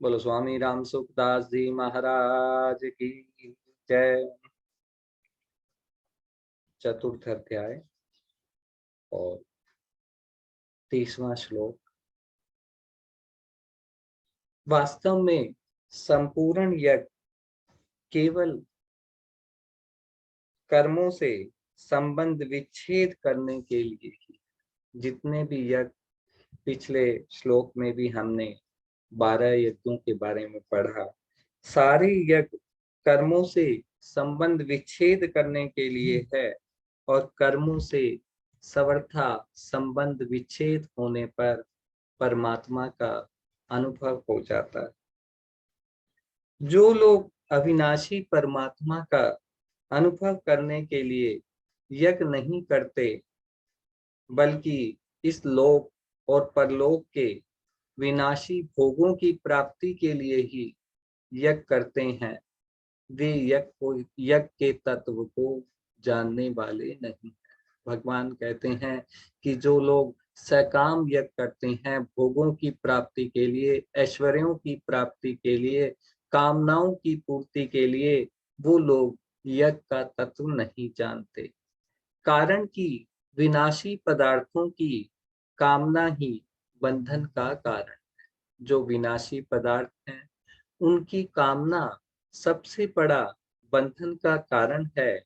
बोलो स्वामी राम सुखदास जी महाराज की जय। चतुर्थ अध्याय और 30वां श्लोक। वास्तव में संपूर्ण यज्ञ केवल कर्मों से संबंध विच्छेद करने के लिए ही। जितने भी यज्ञ पिछले श्लोक में भी हमने 12 यज्ञों के बारे में पढ़ा, सारे यज्ञ कर्मों से संबंध विच्छेद करने के लिए है और कर्मों से सर्वथा संबंध विच्छेद होने पर परमात्मा का अनुभव हो जाता है। जो लोग अविनाशी परमात्मा का अनुभव करने के लिए यज्ञ नहीं करते, बल्कि इस लोक और परलोक के विनाशी भोगों की प्राप्ति के लिए ही यज्ञ करते हैं, वे यज्ञ के तत्व को जानने वाले नहीं। भगवान कहते हैं कि जो लोग सकाम यज्ञ करते हैं, भोगों की प्राप्ति के लिए, ऐश्वर्यों की प्राप्ति के लिए, कामनाओं की पूर्ति के लिए, वो लोग यज्ञ का तत्व नहीं जानते। कारण कि विनाशी पदार्थों की कामना ही बंधन का कारण है। जो विनाशी पदार्थ हैं, उनकी कामना सबसे बड़ा बंधन का कारण है।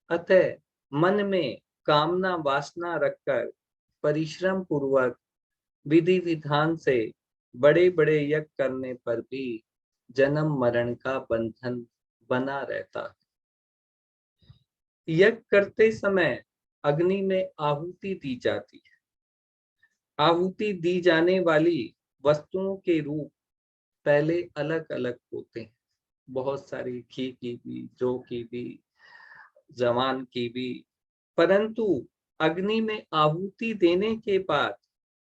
अतः मन में कामना वासना रखकर परिश्रम पूर्वक विधि विधान से बड़े बड़े यज्ञ करने पर भी जन्म मरण का बंधन बना रहता है। यज्ञ करते समय अग्नि में आहुति दी जाती है। आहुति दी जाने वाली वस्तुओं के रूप पहले अलग अलग होते हैं। बहुत सारी घी की भी, जौ की भी, जवान की भी, परंतु अग्नि में आहुति देने के बाद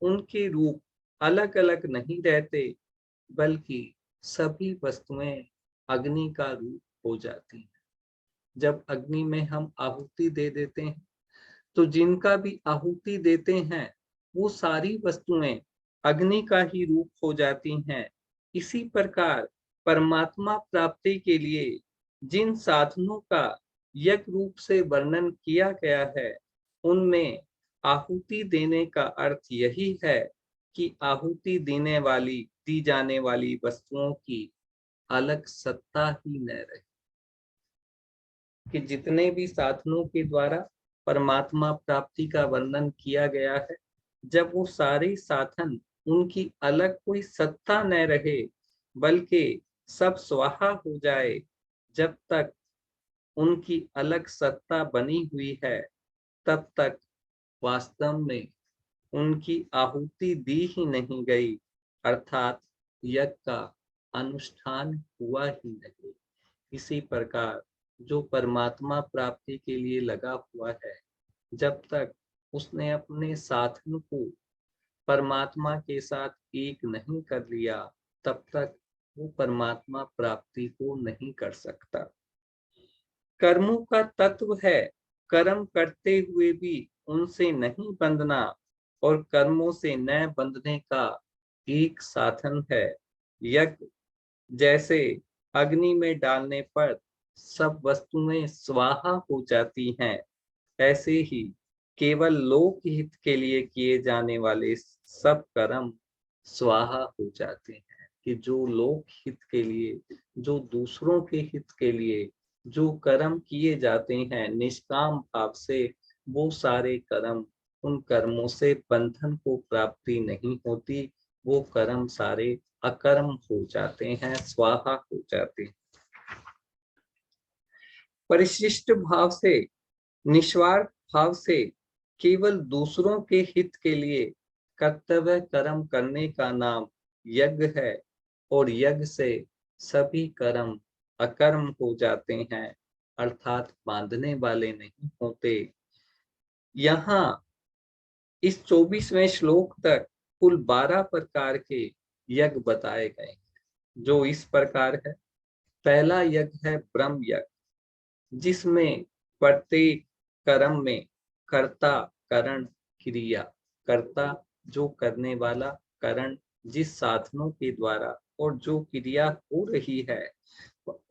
उनके रूप अलग अलग नहीं रहते, बल्कि सभी वस्तुएं अग्नि का रूप हो जाती हैं। जब अग्नि में हम आहुति दे देते हैं, तो जिनका भी आहुति देते हैं, वो सारी वस्तुएं अग्नि का ही रूप हो जाती हैं। इसी प्रकार परमात्मा प्राप्ति के लिए जिन साधनों का यज्ञ रूप से वर्णन किया गया है, उनमें आहुति देने का अर्थ यही है कि आहुति दी जाने वाली वस्तुओं की अलग सत्ता ही न रहे। कि जितने भी साधनों के द्वारा परमात्मा प्राप्ति का वर्णन किया गया है, जब वो सारे साधन उनकी अलग कोई सत्ता न रहे, बल्कि सब स्वाहा हो जाए, जब तक उनकी अलग सत्ता बनी हुई है, तब तक वास्तव में उनकी आहुति दी ही नहीं गई, अर्थात यज्ञ का अनुष्ठान हुआ ही नहीं। इसी प्रकार जो परमात्मा प्राप्ति के लिए लगा हुआ है, जब तक उसने अपने साधन को परमात्मा के साथ एक नहीं कर लिया, तब तक वो परमात्मा प्राप्ति को नहीं कर सकता। कर्मों का तत्व है कर्म करते हुए भी उनसे नहीं बंधना, और कर्मों से न बंधने का एक साधन है यज्ञ। जैसे अग्नि में डालने पर सब वस्तुएं स्वाहा हो जाती हैं, ऐसे ही केवल लोक हित के लिए किए जाने वाले सब कर्म स्वाहा हो जाते हैं। कि जो लोक हित के लिए, जो दूसरों के हित के लिए जो कर्म किए जाते हैं निष्काम भाव से, वो सारे कर्म, उन कर्मों से बंधन को प्राप्ति नहीं होती। वो कर्म सारे अकर्म हो जाते हैं, स्वाहा हो जाते हैं। परिशिष्ट भाव से, निस्वार्थ भाव से, केवल दूसरों के हित के लिए कर्तव्य कर्म करने का नाम यज्ञ है, और यज्ञ से सभी कर्म अकर्म हो जाते हैं, अर्थात बांधने वाले नहीं होते। यहाँ इस 24वें श्लोक तक कुल 12 प्रकार के यज्ञ बताए गए हैं, जो इस प्रकार है। पहला यज्ञ है ब्रह्म यज्ञ, जिसमें प्रत्येक कर्म में कर्ता, करण, क्रिया, कर्ता जो करने वाला, करण जिस साधनों के द्वारा और जो क्रिया हो रही है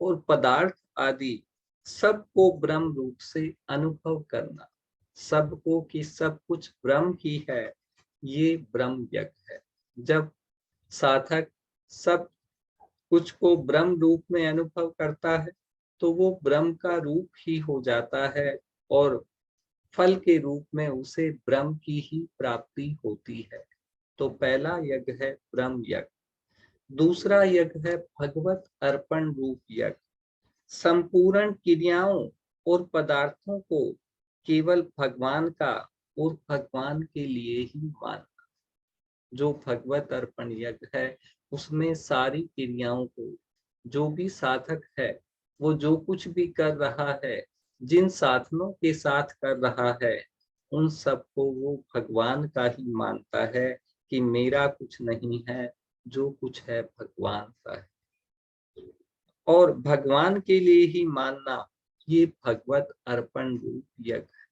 और पदार्थ आदि सबको ब्रह्म रूप से अनुभव करना, सबको कि सब कुछ ब्रह्म ही है, ये ब्रह्म यज्ञ है। जब साधक सब कुछ को ब्रह्म रूप में अनुभव करता है तो वो ब्रह्म का रूप ही हो जाता है और फल के रूप में उसे ब्रह्म की ही प्राप्ति होती है। तो पहला यज्ञ है ब्रह्म यज्ञ। दूसरा यज्ञ है भगवत अर्पण रूप यज्ञ। संपूर्ण क्रियाओं और पदार्थों को केवल भगवान का और भगवान के लिए ही मानना। जो भगवत अर्पण यज्ञ है उसमें सारी क्रियाओं को, जो भी साधक है वो जो कुछ भी कर रहा है, जिन साधनों के साथ कर रहा है, उन सबको वो भगवान का ही मानता है कि मेरा कुछ नहीं है, जो कुछ है भगवान का है। और भगवान के लिए ही मानना, ये भगवत अर्पण रूप यज्ञ है।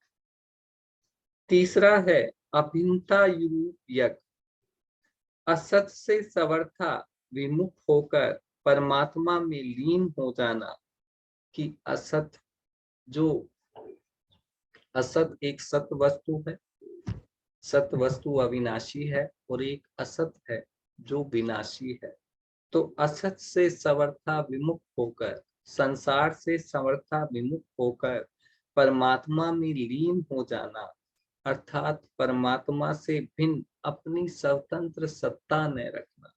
तीसरा है अभिन्नता रूप यज्ञ। असत से सर्वथा विमुख होकर परमात्मा में लीन हो जाना। कि असत, जो असत एक सत वस्तु है, सत वस्तु अविनाशी है, और एक असत है जो विनाशी है। तो असत से सर्वथा विमुख होकर, संसार से सर्वथा विमुख होकर परमात्मा में लीन हो जाना, अर्थात परमात्मा से भिन्न अपनी स्वतंत्र सत्ता न रखना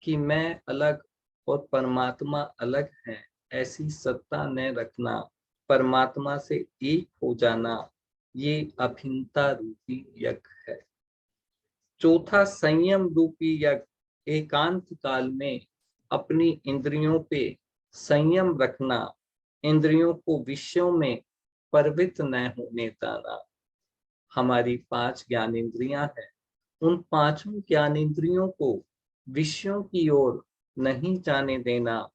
कि मैं अलग और परमात्मा अलग है, ऐसी सत्ता न रखना, परमात्मा से एक हो जाना, ये अभिन्नता रूपी यज्ञ है। चौथा संयम रूपी यज्ञ। एकांत काल में अपनी इंद्रियों पे संयम रखना, इंद्रियों को विषयों में प्रवृत्त न होने देना। हमारी 5 ज्ञानेंद्रियां हैं, उन 5 ज्ञानेंद्रियों को विषयों की ओर नहीं जाने देना,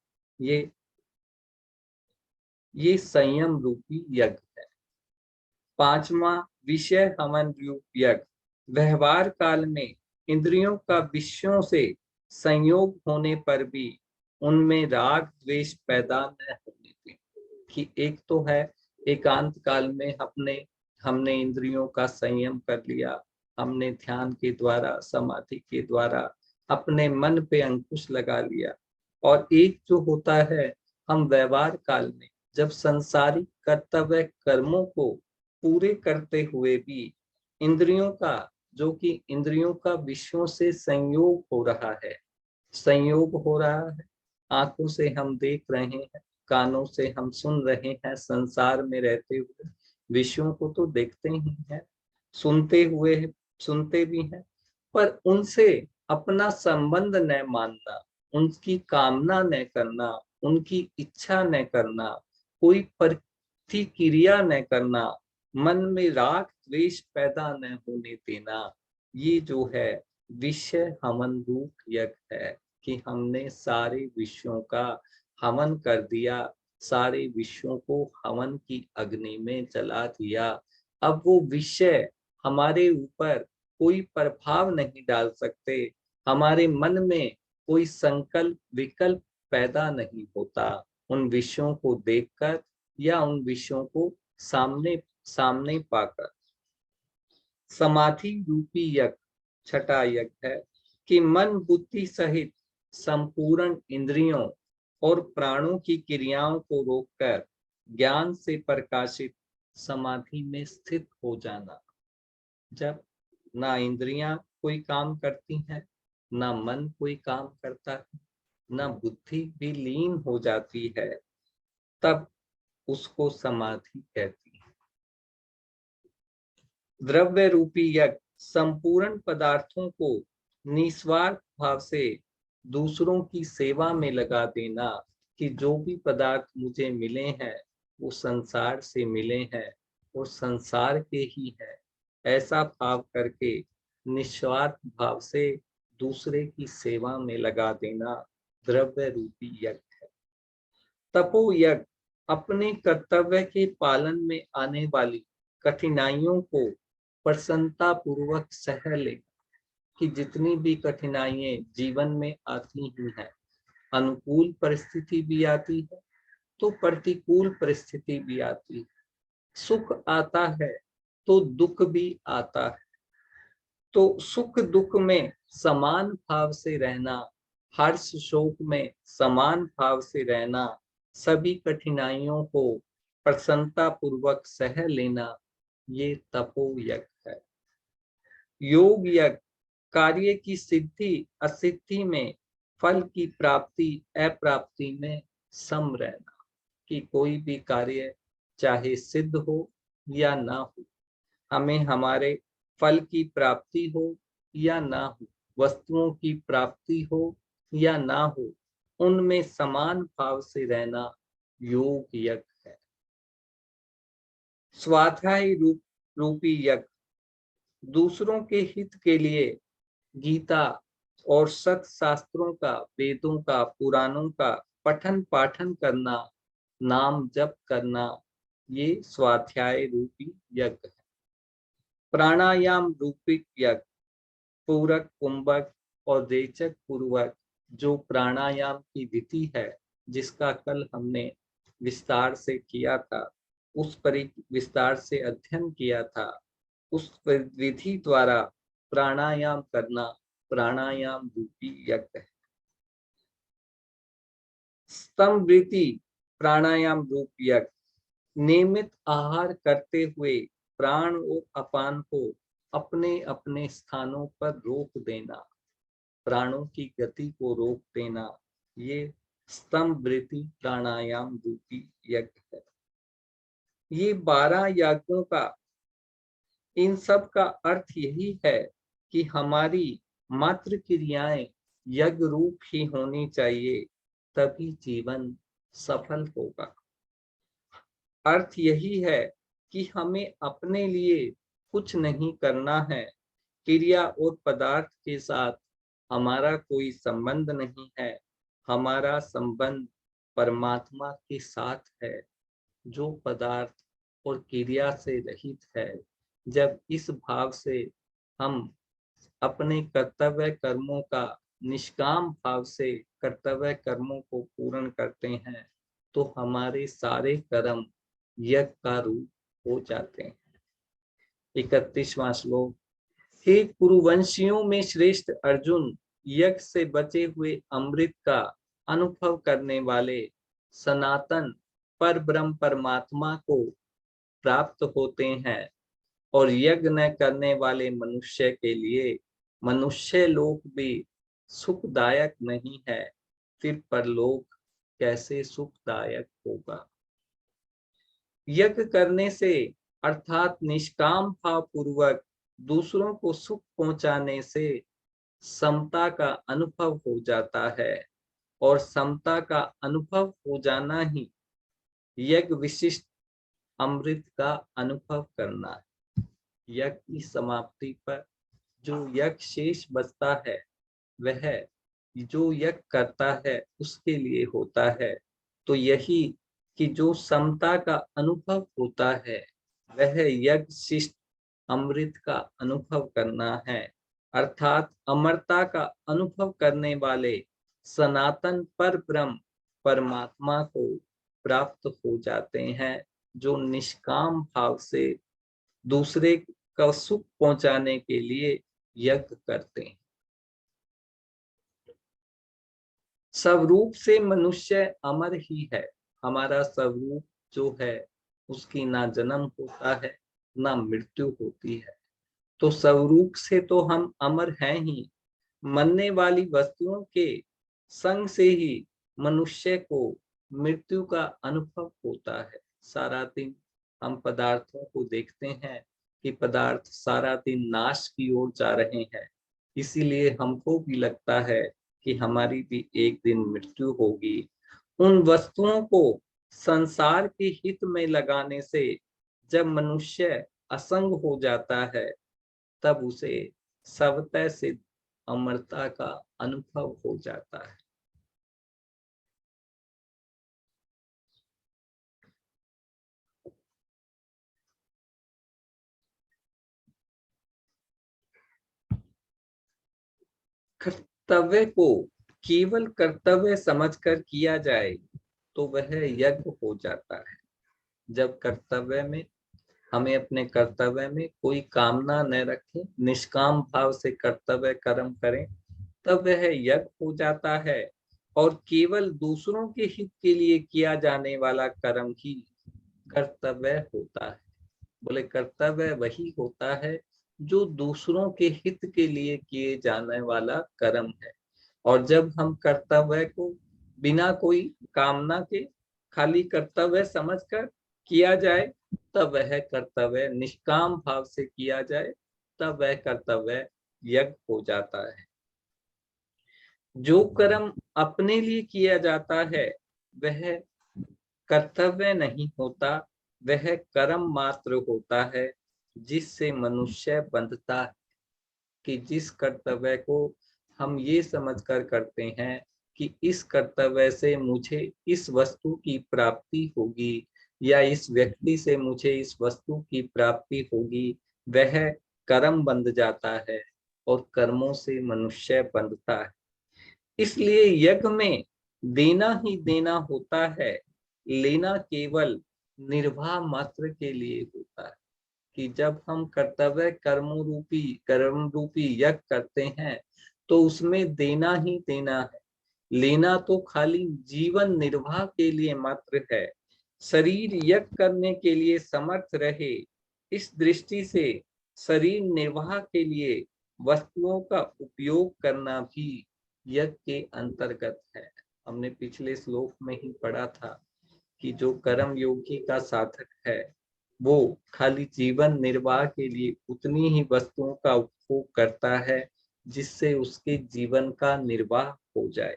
ये संयम रूपी यज्ञ है। 5वां विषय हवन रूप यज्ञ। व्यवहार काल में इंद्रियों का विषयों से संयोग होने पर भी उनमें राग द्वेष पैदा न होने दें। कि एक तो है एकांत काल में हमने इंद्रियों का संयम कर लिया, हमने ध्यान के द्वारा, समाधि के द्वारा अपने मन पे अंकुश लगा लिया। और एक जो होता है, हम व्यवहार काल में जब संसारिक कर्तव्य कर्मों को पूरे करते हुए भी इंद्रियों का, जो कि इंद्रियों का विषयों से संयोग हो रहा है, संयोग हो रहा है, आंखों से हम देख रहे हैं, कानों से हम सुन रहे हैं, संसार में रहते हुए विषयों को तो देखते ही हैं, सुनते भी हैं, पर उनसे अपना संबंध न मानना, उनकी कामना न करना, उनकी इच्छा न करना, कोई प्रतिक्रिया न करना, मन में राग द्वेष पैदा न होने देना, ये जो है विषय हवन रूप यज्ञ है। कि हमने सारे विषयों का हवन कर दिया, सारे विषयों को हवन की अग्नि में जला दिया। अब वो विषय हमारे ऊपर कोई प्रभाव नहीं डाल सकते, हमारे मन में कोई संकल्प विकल्प पैदा नहीं होता उन विषयों को देखकर या उन विषयों को सामने सामने पाकर। समाधि रूपी यज्ञ छठा यज्ञ है कि मन बुद्धि सहित संपूर्ण इंद्रियों और प्राणों की क्रियाओं को रोककर ज्ञान से प्रकाशित समाधि में स्थित हो जाना। जब ना इंद्रियां कोई काम करती हैं, ना मन कोई काम करता है, ना बुद्धि भी लीन हो जाती है, तब उसको समाधि कहती है। द्रव्य रूपी यज्ञ संपूर्ण पदार्थों को निस्वार्थ भाव से दूसरों की सेवा में लगा देना। कि जो भी पदार्थ मुझे मिले हैं वो संसार से मिले हैं और संसार के ही हैं, ऐसा भाव करके निस्वार्थ भाव से दूसरे की सेवा में लगा देना द्रव्य रूपी यज्ञ है। तपो यज्ञ अपने कर्तव्य के पालन में आने वाली कठिनाइयों को प्रसन्नता पूर्वक सह ले, कि जितनी भी कठिनाइयां जीवन में आती ही हैं, अनुकूल परिस्थिति भी आती है तो प्रतिकूल परिस्थिति भी आती है, सुख आता है तो दुख भी आता है। तो सुख दुख में समान भाव से रहना, हर्ष शोक में समान भाव से रहना, सभी कठिनाइयों को प्रसन्नता पूर्वक सह लेना, ये तपो यज्ञ है। योग यज्ञ कार्य की सिद्धि असिद्धि में, फल की प्राप्ति अप्राप्ति में सम रहना, कि कोई भी कार्य चाहे सिद्ध हो या ना हो, हमें हमारे फल की प्राप्ति हो या ना हो, वस्तुओं की प्राप्ति हो या ना हो, उनमें समान भाव से रहना योग यज्ञ है। स्वाध्याय रूपी यज्ञ दूसरों के हित के लिए गीता और सत शास्त्रों का, वेदों का, पुराणों का पठन पाठन करना, नाम जप करना, ये स्वाध्याय रूपी यज्ञ है। प्राणायाम रूपी यज्ञ पूरक, कुंभक और रेचक पूर्वक जो प्राणायाम की विधि है, जिसका कल हमने विस्तार से किया था, उस पर विस्तार से अध्ययन किया था, उस विधि द्वारा प्राणायाम करना प्राणायाम रूपी यज्ञ है। स्तंभवृत्ति प्राणायाम रूप यज्ञ नियमित आहार करते हुए प्राण और अपान को अपने अपने स्थानों पर रोक देना, प्राणों की गति को रोक देना, ये स्तंभवृत्ति प्राणायाम रूपी यज्ञ है। ये 12 यज्ञों का, इन सब का अर्थ यही है कि हमारी मात्र क्रियाएं यज्ञ रूप ही होनी चाहिए, तभी जीवन सफल होगा। अर्थ यही है कि हमें अपने लिए कुछ नहीं करना है, क्रिया और पदार्थ के साथ हमारा कोई संबंध नहीं है, हमारा संबंध परमात्मा के साथ है, जो पदार्थ और क्रिया से रहित है। जब इस भाव से हम अपने कर्तव्य कर्मों का निष्काम भाव से कर्तव्य कर्मों को पूर्ण करते हैं, तो हमारे सारे कर्म यज्ञ का रूप हो जाते हैं। 31वां श्लोक। हे कुरुवंशियों में श्रेष्ठ अर्जुन, यज्ञ से बचे हुए अमृत का अनुभव करने वाले सनातन पर ब्रह्म परमात्मा को प्राप्त होते हैं, और यज्ञ न करने वाले मनुष्य के लिए मनुष्य लोक भी सुखदायक नहीं है, फिर परलोक कैसे सुखदायक होगा। यज्ञ करने से अर्थात निष्काम भाव पूर्वक दूसरों को सुख पहुंचाने से समता का अनुभव हो जाता है, और समता का अनुभव हो जाना ही यज्ञ विशिष्ट अमृत का अनुभव करना है। यज्ञ की समाप्ति पर जो यज्ञ शेष बचता है, वह जो यज्ञ करता है उसके लिए होता है। तो यही कि जो समता का अनुभव होता है, वह यज्ञ शिष्ट अमृत का अनुभव करना है, अर्थात अमरता का अनुभव करने वाले सनातन पर ब्रह्म परमात्मा को प्राप्त हो जाते हैं, जो निष्काम भाव से दूसरे का सुख पहुंचाने के लिए यज्ञ करते हैं। स्वरूप से मनुष्य अमर ही है। हमारा स्वरूप जो है, उसकी ना जन्म होता है ना मृत्यु होती है, तो स्वरूप से तो हम अमर हैं ही। मरने वाली वस्तुओं के संग से ही मनुष्य को मृत्यु का अनुभव होता है। सारा दिन हम पदार्थों को देखते हैं कि पदार्थ सारा दिन नाश की ओर जा रहे हैं, इसीलिए हमको भी लगता है कि हमारी भी एक दिन मृत्यु होगी। उन वस्तुओं को संसार के हित में लगाने से जब मनुष्य असंग हो जाता है, तब उसे स्वतः सिद्ध अमरता का अनुभव हो जाता है। कर्तव्य को केवल कर्तव्य समझकर किया जाए तो वह यज्ञ हो जाता है। जब कर्तव्य में हमें अपने कर्तव्य में कोई कामना न रखें, निष्काम भाव से कर्तव्य कर्म करें, तब वह यज्ञ हो जाता है। और केवल दूसरों के हित के लिए किया जाने वाला कर्म ही कर्तव्य होता है। बोले कर्तव्य वही होता है जो दूसरों के हित के लिए किए जाने वाला कर्म है। और जब हम कर्तव्य को बिना कोई कामना के खाली कर्तव्य समझकर किया जाए, तब वह कर्तव्य निष्काम भाव से किया जाए, तब वह कर्तव्य यज्ञ हो जाता है। जो कर्म अपने लिए किया जाता है वह कर्तव्य नहीं होता, वह कर्म मात्र होता है जिससे मनुष्य बंधता है। कि जिस कर्तव्य को हम ये समझकर करते हैं कि इस कर्तव्य से मुझे इस वस्तु की प्राप्ति होगी या इस व्यक्ति से मुझे इस वस्तु की प्राप्ति होगी, वह कर्म बंध जाता है और कर्मों से मनुष्य बंधता है। इसलिए यज्ञ में देना ही देना होता है, लेना केवल निर्वाह मात्र के लिए होता है। कि जब हम कर्म रूपी यज्ञ करते हैं तो उसमें देना ही देना है। लेना तो खाली जीवन निर्वाह के लिए मात्र है। शरीर यज्ञ करने के लिए समर्थ रहे, इस दृष्टि से शरीर निर्वाह के लिए वस्तुओं का उपयोग करना भी यज्ञ के अंतर्गत है। हमने पिछले श्लोक में ही पढ़ा था कि जो कर्म योगी का साधक है वो खाली जीवन निर्वाह के लिए उतनी ही वस्तुओं का उपभोग करता है जिससे उसके जीवन का निर्वाह हो जाए।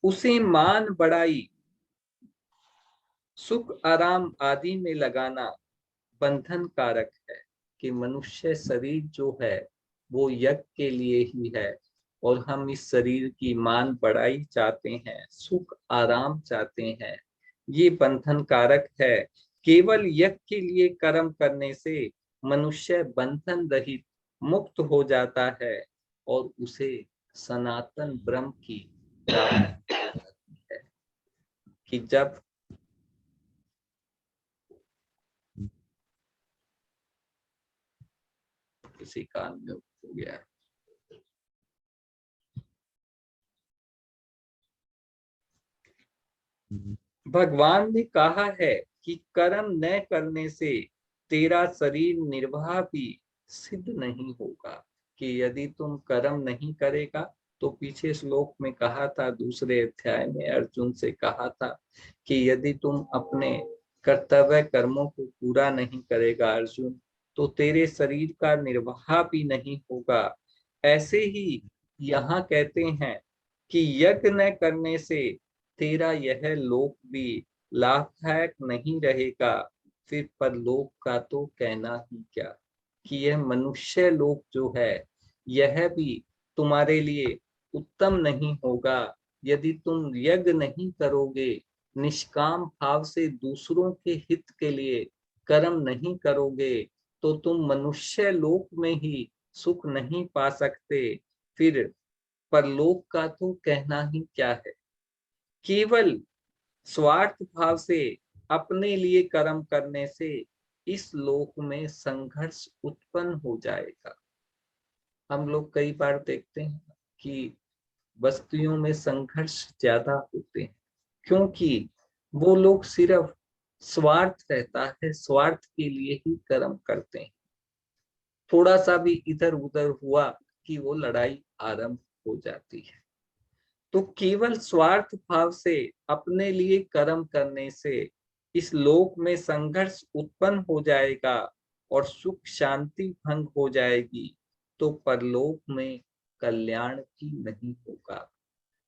उसे मान बढ़ाई सुख आराम आदि में लगाना बंधन कारक है। कि मनुष्य शरीर जो है वो यज्ञ के लिए ही है और हम इस शरीर की मान बढ़ाई चाहते हैं, सुख आराम चाहते हैं, ये बंधन कारक है। केवल यज्ञ के लिए कर्म करने से मनुष्य बंधन रहित मुक्त हो जाता है और उसे सनातन ब्रह्म की प्राप्ति है। कि जब किसी काल में हो गया, भगवान ने कहा है कि कर्म न करने से तेरा शरीर निर्वाह भी सिद्ध नहीं होगा। कि यदि तुम कर्म नहीं करेगा, तो पीछे श्लोक में कहा था, दूसरे अध्याय में अर्जुन से कहा था कि यदि तुम अपने कर्तव्य कर्मों को पूरा नहीं करेगा अर्जुन, तो तेरे शरीर का निर्वाह भी नहीं होगा। ऐसे ही यहाँ कहते हैं कि यज्ञ न करने से तेरा यह लोक भी लाभदायक नहीं रहेगा, फिर परलोक का तो कहना ही क्या। कि यह मनुष्य लोक जो है यह भी तुम्हारे लिए उत्तम नहीं होगा। यदि तुम यज्ञ नहीं करोगे, निष्काम भाव से दूसरों के हित के लिए कर्म नहीं करोगे, तो तुम मनुष्य लोक में ही सुख नहीं पा सकते, फिर परलोक का तो कहना ही क्या है। केवल स्वार्थ भाव से अपने लिए कर्म करने से इस लोक में संघर्ष उत्पन्न हो जाएगा। हम लोग कई बार देखते हैं कि बस्तियों में संघर्ष ज्यादा होते हैं, क्योंकि वो लोग सिर्फ स्वार्थ रहता है, स्वार्थ के लिए ही कर्म करते हैं। थोड़ा सा भी इधर उधर हुआ कि वो लड़ाई आरंभ हो जाती है। तो केवल स्वार्थ भाव से अपने लिए कर्म करने से इस लोक में संघर्ष उत्पन्न हो जाएगा और सुख शांति भंग हो जाएगी, तो परलोक में कल्याण भी नहीं होगा।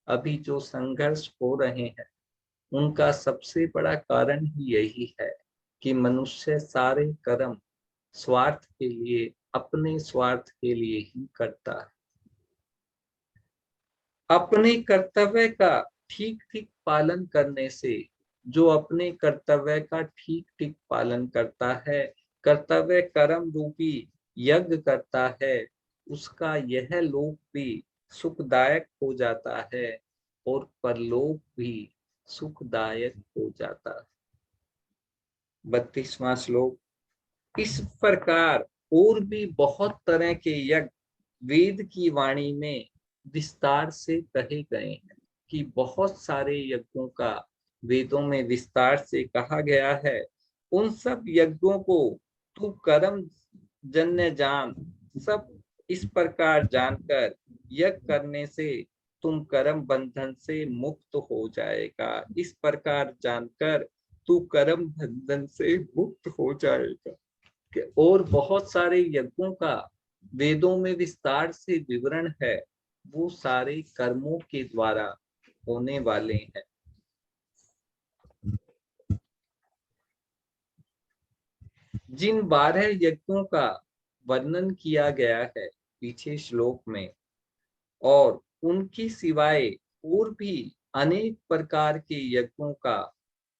अभी जो संघर्ष हो रहे हैं उनका सबसे बड़ा कारण ही यही है कि मनुष्य सारे कर्म स्वार्थ के लिए, अपने स्वार्थ के लिए ही करता है। अपने कर्तव्य का ठीक ठीक पालन करने से, जो अपने कर्तव्य का ठीक ठीक पालन करता है, कर्तव्य कर्म रूपी यज्ञ करता है, उसका यह लोक भी सुखदायक हो जाता है और परलोक भी सुखदायक हो जाता है। 32वां श्लोक। इस प्रकार और भी बहुत तरह के यज्ञ वेद की वाणी में विस्तार से कहे गए हैं कि बहुत सारे यज्ञों का वेदों में विस्तार से कहा गया है। उन सब यज्ञों को तू कर्म जन्य जान। सब इस प्रकार जानकर यज्ञ करने से तुम कर्म बंधन से मुक्त हो जाएगा। इस प्रकार जानकर तू कर्म बंधन से मुक्त हो जाएगा। और बहुत सारे यज्ञों का वेदों में विस्तार से विवरण है, वो सारे कर्मों के द्वारा होने वाले हैं। जिन 12 यज्ञों का वर्णन किया गया है पीछे श्लोक में, और उनकी सिवाय और भी अनेक प्रकार के यज्ञों का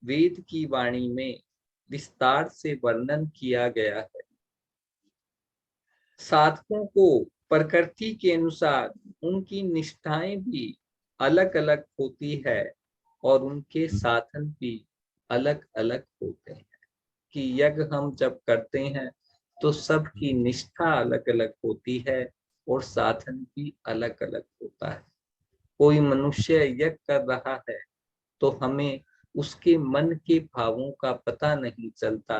वेद की वाणी में विस्तार से वर्णन किया गया है। साधकों को प्रकृति के अनुसार उनकी निष्ठाएं भी अलग अलग होती है और उनके साधन भी अलग अलग होते हैं। कि यज्ञ हम जब करते हैं तो सबकी निष्ठा अलग अलग होती है और साधन भी अलग अलग होता है। कोई मनुष्य यज्ञ कर रहा है तो हमें उसके मन के भावों का पता नहीं चलता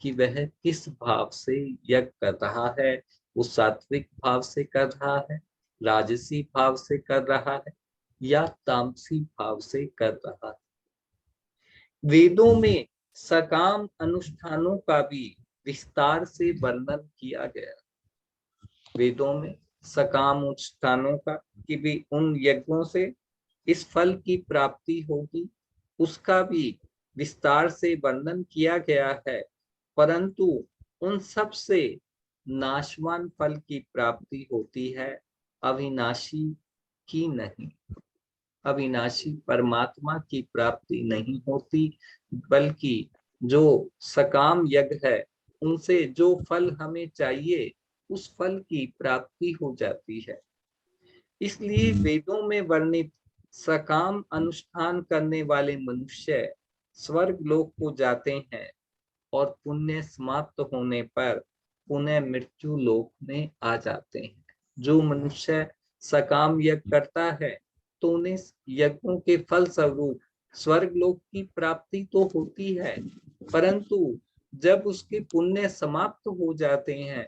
कि वह किस भाव से यज्ञ कर रहा है। वो सात्विक भाव से कर रहा है, राजसी भाव से कर रहा है या तामसी भाव से कर रहा है। वेदों में सकाम अनुष्ठानों का भी विस्तार से वर्णन किया गया। वेदों में सकाम अनुष्ठानों का कि भी उन यज्ञों से इस फल की प्राप्ति होगी, उसका भी विस्तार से वर्णन किया गया है। परंतु उन सब से नाशवान फल की प्राप्ति होती है, अविनाशी की नहीं। अविनाशी परमात्मा की प्राप्ति नहीं होती, बल्कि जो सकाम यज्ञ है उनसे जो फल हमें चाहिए उस फल की प्राप्ति हो जाती है। इसलिए वेदों में वर्णित सकाम अनुष्ठान करने वाले मनुष्य स्वर्ग लोक को जाते हैं और पुण्य समाप्त होने पर पुनः मृत्यु लोक में आ जाते हैं। जो मनुष्य सकाम यज्ञ करता है तो उन्हें यज्ञों के फल स्वरूप स्वर्ग लोक की प्राप्ति तो होती है, परंतु जब उसके पुण्य समाप्त हो जाते हैं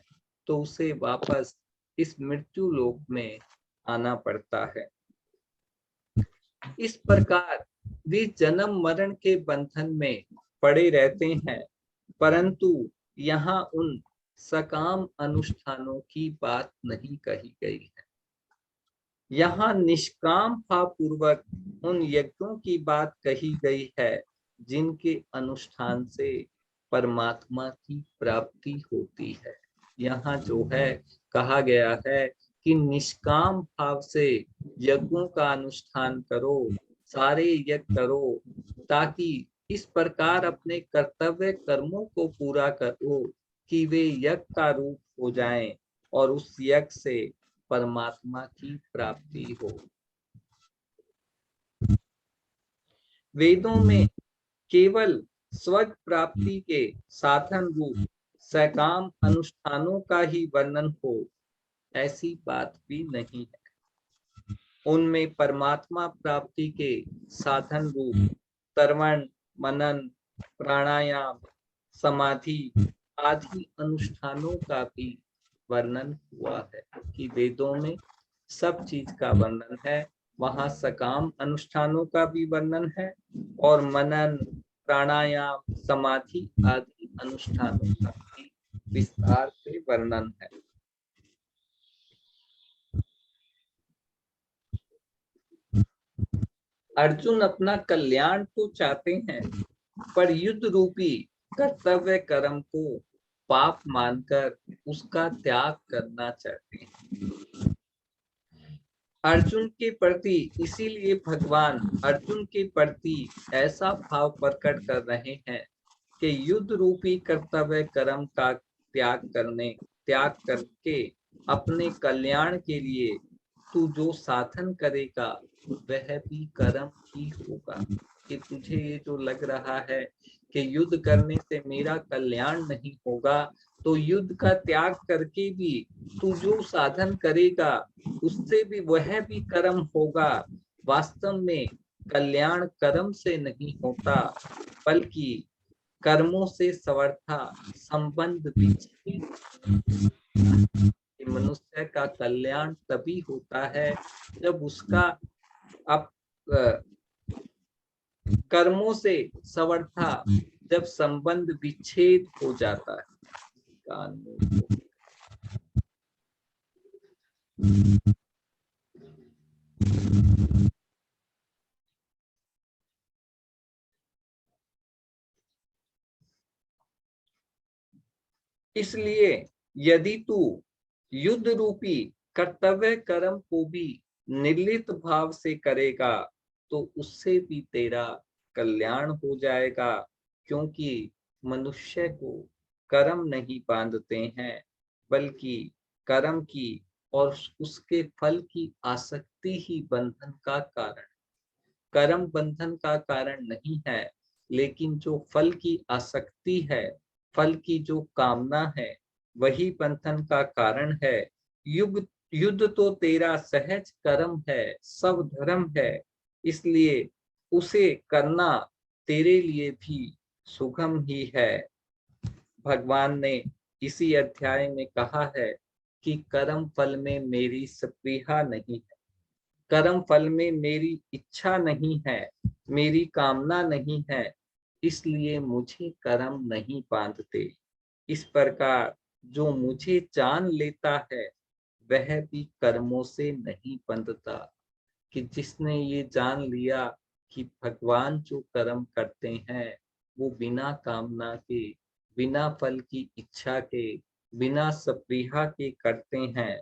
तो उसे वापस इस मृत्यु लोक में आना पड़ता है। इस प्रकार वे जन्म मरण के बंधन में पड़े रहते हैं, परंतु यहाँ उन सकाम अनुष्ठानों की बात नहीं कही गई है। यहाँ निष्काम भाव पूर्वक उन यज्ञों की बात कही गई है जिनके अनुष्ठान से परमात्मा की प्राप्ति होती है। यहाँ जो है कहा गया है कि निष्काम भाव से यज्ञों का अनुष्ठान करो, सारे यज्ञ करो, ताकि इस प्रकार अपने कर्तव्य कर्मों को पूरा करो कि वे यज्ञ का रूप हो जाएं और उस यज्ञ से परमात्मा की प्राप्ति हो। वेदों में केवल स्वर्ग प्राप्ति के साधन रूप सकाम अनुष्ठानों का ही वर्णन हो, ऐसी बात भी नहीं है। उनमें परमात्मा प्राप्ति के साधन रूप श्रवण, मनन, प्राणायाम, समाधि आदि अनुष्ठानों का भी वर्णन हुआ है। कि वेदों में सब चीज का वर्णन है, वहां सकाम अनुष्ठानों का भी वर्णन है और मनन, प्राणायाम, समाधि आदि अनुष्ठानों का भी विस्तार से वर्णन है। अर्जुन अपना कल्याण तो चाहते हैं, पर युद्ध रूपी कर्तव्य कर्म को पाप मानकर उसका त्याग करना चाहते हैं। अर्जुन के प्रति इसीलिए भगवान अर्जुन के प्रति ऐसा भाव प्रकट कर रहे हैं कि युद्ध रूपी कर्तव्य कर्म का त्याग करके अपने कल्याण के लिए तू जो साधन करेगा वह भी कर्म ही होगा। कि तुझे ये जो लग रहा है कि युद्ध करने से मेरा कल्याण नहीं होगा, तो युद्ध का त्याग करके भी तू जो साधन करेगा उससे भी वह भी कर्म होगा। वास्तव में कल्याण कर्म से नहीं होता, बल्कि कर्मों से समर्था संबंध विच्छेद। मनुष्य का कल्याण तभी होता है जब उसका अप कर्मों से समर्था, जब संबंध विच्छेद हो जाता है। इसलिए यदि तू युद्ध रूपी कर्तव्य कर्म को भी निर्लिप्त भाव से करेगा तो उससे भी तेरा कल्याण हो जाएगा। क्योंकि मनुष्य को कर्म नहीं बांधते हैं, बल्कि कर्म की और उसके फल की आसक्ति ही बंधन का कारण। कर्म बंधन का कारण नहीं है, लेकिन जो फल की आसक्ति है, फल की जो कामना है, वही बंधन का कारण है। युद्ध युद्ध तो तेरा सहज कर्म है, सब धर्म है, इसलिए उसे करना तेरे लिए भी सुगम ही है। भगवान ने इसी अध्याय में कहा है कि कर्म फल में मेरी स्पृहा नहीं है, कर्म फल में मेरी इच्छा नहीं है, मेरी कामना नहीं है, इसलिए मुझे कर्म नहीं बांधते। इस प्रकार जो मुझे जान लेता है वह भी कर्मों से नहीं बंधता। कि जिसने ये जान लिया कि भगवान जो कर्म करते हैं वो बिना कामना के, बिना फल की इच्छा के, बिना स्पृहा के करते हैं।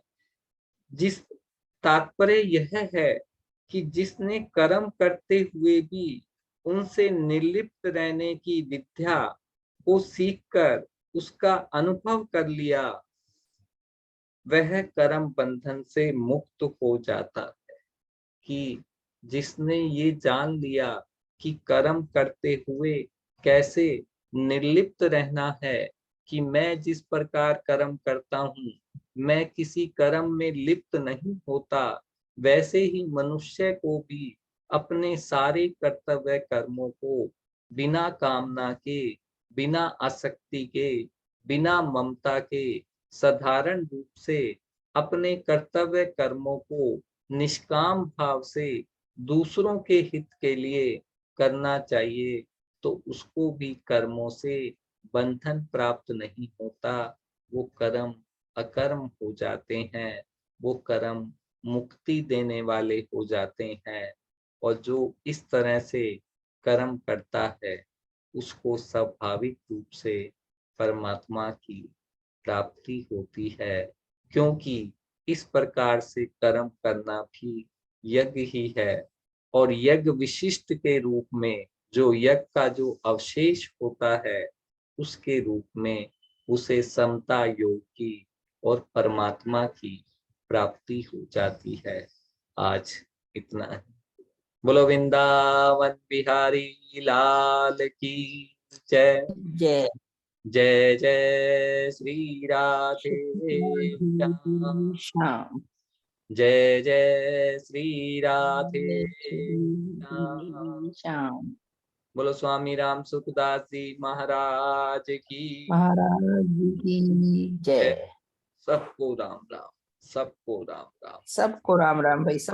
जिस तात्पर्य यह है कि जिसने कर्म करते हुए भी उनसे निर्लिप्त रहने की विद्या को सीखकर उसका अनुभव कर लिया, वह कर्म बंधन से मुक्त हो जाता है। कि जिसने ये जान लिया कि कर्म करते हुए कैसे निर्लिप्त रहना है, कि मैं जिस प्रकार कर्म करता हूँ मैं किसी कर्म में लिप्त नहीं होता, वैसे ही मनुष्य को भी अपने सारे कर्तव्य कर्मों को बिना कामना के, बिना आसक्ति के, बिना ममता के साधारण रूप से अपने कर्तव्य कर्मों को निष्काम भाव से दूसरों के हित के लिए करना चाहिए। तो उसको भी कर्मों से बंधन प्राप्त नहीं होता, वो कर्म अकर्म हो जाते हैं, वो कर्म मुक्ति देने वाले हो जाते हैं। और जो इस तरह से कर्म करता है उसको स्वाभाविक रूप से परमात्मा की प्राप्ति होती है। क्योंकि इस प्रकार से कर्म करना भी यज्ञ ही है, और यज्ञ विशिष्ट के रूप में जो यज्ञ का जो अवशेष होता है उसके रूप में उसे समता योग की और परमात्मा की प्राप्ति हो जाती है। आज इतना है। बोलो वृंदावन बिहारी लाल की जय। जय जय जय श्री राधे श्याम। श्याम। जय जय श्री राधे जय श्याम। श्री श्याम। बोलो स्वामी राम सुखदास जी महाराज की महाराज की जय। जय। सबको राम राम, सबको राम राम। सबको राम राम भाई।